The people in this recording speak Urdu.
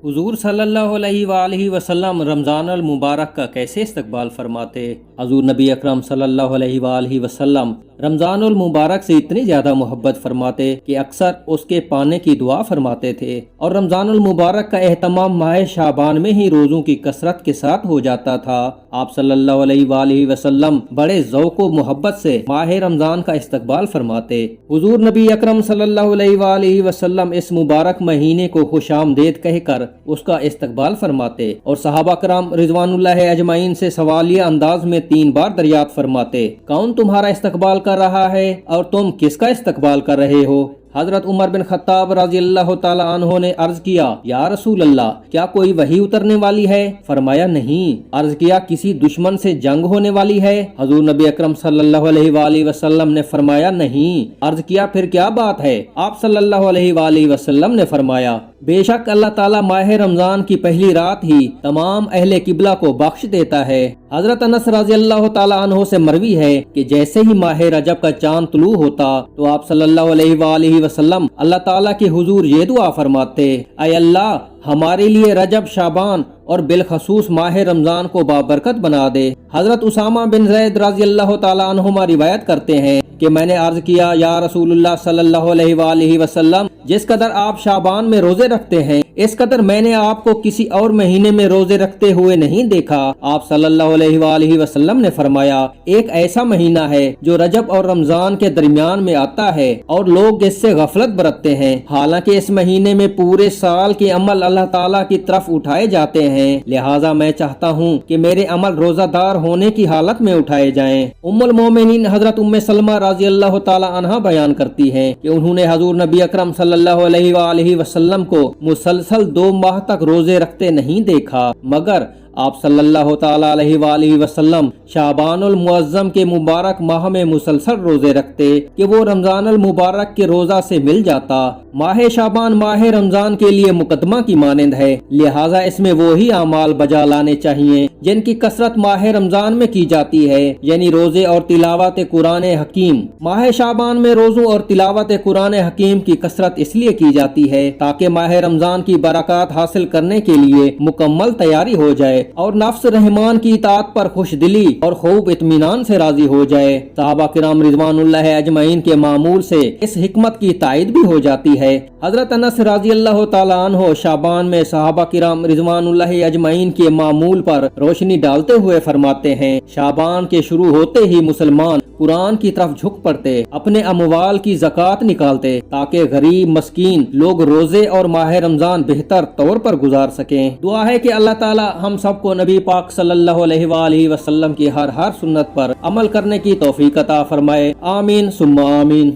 حضور صلی اللہ علیہ وآلہ وسلم رمضان المبارک کا کیسے استقبال فرماتے؟ حضور نبی اکرم صلی اللہ علیہ وآلہ وسلم رمضان المبارک سے اتنی زیادہ محبت فرماتے کہ اکثر اس کے پانے کی دعا فرماتے تھے، اور رمضان المبارک کا اہتمام ماہ شعبان میں ہی روزوں کی کثرت کے ساتھ ہو جاتا تھا۔ آپ صلی اللہ علیہ وآلہ وسلم بڑے ذوق و محبت سے ماہ رمضان کا استقبال فرماتے۔ حضور نبی اکرم صلی اللہ علیہ وآلہ وسلم اس مبارک مہینے کو خوش آمدید کہہ کر اس کا استقبال فرماتے، اور صحابہ کرام رضوان اللہ اجمعین سے سوالیہ انداز میں 3 بار دریافت فرماتے، کون تمہارا استقبال کر رہا ہے اور تم کس کا استقبال کر رہے ہو؟ حضرت عمر بن خطاب رضی اللہ تعالی عنہ نے عرض کیا، یا رسول اللہ، کیا کوئی وحی اترنے والی ہے؟ فرمایا نہیں۔ عرض کیا کسی دشمن سے جنگ ہونے والی ہے؟ حضور نبی اکرم صلی اللہ علیہ وآلہ وسلم نے فرمایا نہیں۔ عرض کیا پھر کیا بات ہے؟ آپ صلی اللہ علیہ وآلہ وسلم نے فرمایا، بے شک اللہ تعالیٰ ماہ رمضان کی پہلی رات ہی تمام اہل قبلہ کو بخش دیتا ہے۔ حضرت انس رضی اللہ تعالیٰ عنہ سے مروی ہے کہ جیسے ہی ماہ رجب کا چاند طلوع ہوتا تو آپ صلی اللہ علیہ وآلہ وسلم اللہ تعالیٰ کے حضور یہ دعا فرماتے، اے اللہ، ہمارے لیے رجب، شعبان اور بالخصوص ماہ رمضان کو بابرکت بنا دے۔ حضرت اسامہ بن زید رضی اللہ تعالیٰ عنہما روایت کرتے ہیں کہ میں نے عرض کیا، یا رسول اللہ صلی اللہ علیہ وآلہ وسلم، جس قدر آپ شعبان میں روزے رکھتے ہیں اس قدر میں نے آپ کو کسی اور مہینے میں روزے رکھتے ہوئے نہیں دیکھا۔ آپ صلی اللہ علیہ وآلہ وسلم نے فرمایا، ایک ایسا مہینہ ہے جو رجب اور رمضان کے درمیان میں آتا ہے اور لوگ اس سے غفلت برتتے ہیں، حالانکہ اس مہینے میں پورے سال کے عمل اللہ تعالیٰ کی طرف اٹھائے جاتے ہیں، لہٰذا میں چاہتا ہوں کہ میرے عمل روزہ دار ہونے کی حالت میں اٹھائے جائیں۔ ام المومنین حضرت ام سلمہ رضی اللہ تعالی عنہا بیان کرتی ہیں کہ انہوں نے حضور نبی اکرم صلی اللہ علیہ وآلہ وسلم کو مسلسل 2 ماہ تک روزے رکھتے نہیں دیکھا، مگر آپ صلی اللہ تعالی علیہ وآلہ وسلم شعبان المعظم کے مبارک ماہ میں مسلسل روزے رکھتے کہ وہ رمضان المبارک کے روزہ سے مل جاتا۔ ماہ شعبان ماہ رمضان کے لیے مقدمہ کی مانند ہے، لہٰذا اس میں وہی اعمال بجا لانے چاہیے جن کی کثرت ماہ رمضان میں کی جاتی ہے، یعنی روزے اور تلاوت قرآن حکیم۔ ماہ شعبان میں روزوں اور تلاوت قرآن حکیم کی کثرت اس لیے کی جاتی ہے تاکہ ماہ رمضان کی برکات حاصل کرنے کے لیے مکمل تیاری ہو جائے اور نفس رحمان کی اطاعت پر خوش دلی اور خوب اطمینان سے راضی ہو جائے۔ صحابہ کرام رضوان اللہ اجمعین کے معمول سے اس حکمت کی تائید بھی ہو جاتی ہے۔ حضرت انس رضی اللہ تعالی عنہ شعبان میں صحابہ کرام رضوان اللہ اجمعین کے معمول پر روشنی ڈالتے ہوئے فرماتے ہیں، شعبان کے شروع ہوتے ہی مسلمان قرآن کی طرف جھک پڑتے، اپنے اموال کی زکوٰۃ نکالتے تاکہ غریب مسکین لوگ روزے اور ماہ رمضان بہتر طور پر گزار سکیں۔ دعا ہے کہ اللہ تعالی ہم سب کو نبی پاک صلی اللہ علیہ وآلہ وسلم کی ہر سنت پر عمل کرنے کی توفیق عطا فرمائے، آمین ثم آمین۔